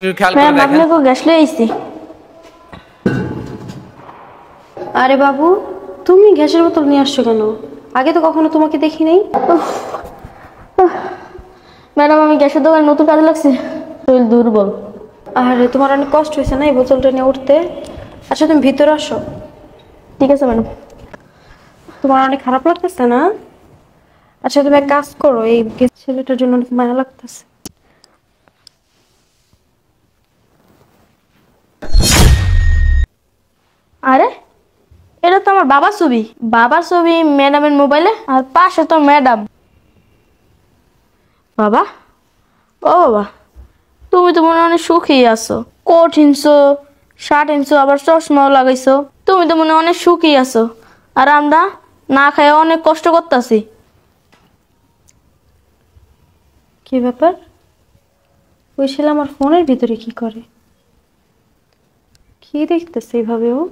Ma'am आपने को gas লই আইছি। আরে বাবু তুমি গ্যাসের বোতল নিয়ে আসছো কেন? আগে তো কখনো তোমাকে দেখি নাই। ম্যাডাম আমি গ্যাসের দোকানে নতুন কাজে লাগছে, শরীর দুর্বল। আরে তোমার অনেক কষ্ট হয়েছে না এই বোতলটা নিয়ে উঠতে? আচ্ছা তুমি ভিতরে আসো। ঠিক আছে ম্যাডাম। তোমার অনেক খারাপ লাগতেছে না? আচ্ছা তুমি এক কাজ করো, এই ছেলেটার জন্য অনেক মায়া লাগতেছে। আরে এটা তো আমার বাবার ছবি ম্যাডামের মোবাইলে, আর পাশে তো ম্যাডাম। বাবা ও বাবা, তুমি তো মনে অনেক সুখী আছো, কোট হিনছো, শার্ট হিনছো, আবার চশমাও লাগাইছো, তুমি তো মনে অনেক সুখী আছো। আর আমরা না খাই অনেক কষ্ট করতেছি। কি ব্যাপার? ওই ছেলে আমার ফোনের ভিতরে কি করে? কি দেখতেছে এইভাবে ও?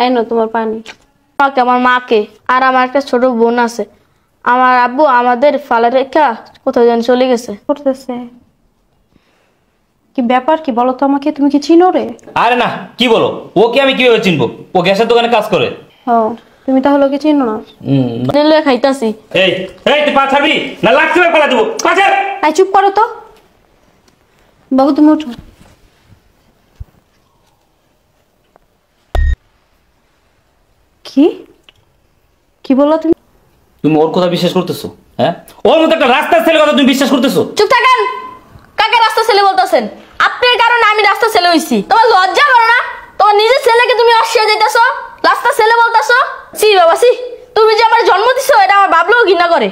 এই নাও তোমার পানি। আমাকে, আমার মাকে, আর আমার একটা ছোট বোন আছে। আমার আব্বু আমাদের ফালা রেখা কোথাও যেন চলে গেছে। করতেছে কি ব্যাপার? কি বলো তো আমাকে, তুমি কি চিনো রে? আরে না, কি বলো? ওকে আমি কিভাবে চিনবো? ও গ্যাসের দোকানে কাজ করে। ও তুমি তাহলে ওকে চিনো না? দিলে খাইতাছি। এই এই তুই পা ছাড়বি না, লাগছে ফেলা দেবো। পা ছাড়। আই চুপ করো তো বাবু, তুমি ওঠো। কি কি বললো তুমি? তুমি ওর কথা বিশ্বাস করতেছো? হ্যাঁ, ওর মতো একটা রাস্তার ছেলে কথা তুমি বিশ্বাস করতেছো? চুপ থাকেন। কাকে রাস্তা ছেলে বলতেছেন? আপনার কারণে আমি রাস্তা ছেলে হইছি। তোমার লজ্জা করো না? তোমার নিজের ছেলেকে তুমি অস্বীকার দিতেছো, রাস্তা ছেলে বলতেছো? সি বাবা সি, তুমি যে আমার জন্ম দিছো এটা আমার ভাবলেও ঘৃণা করে।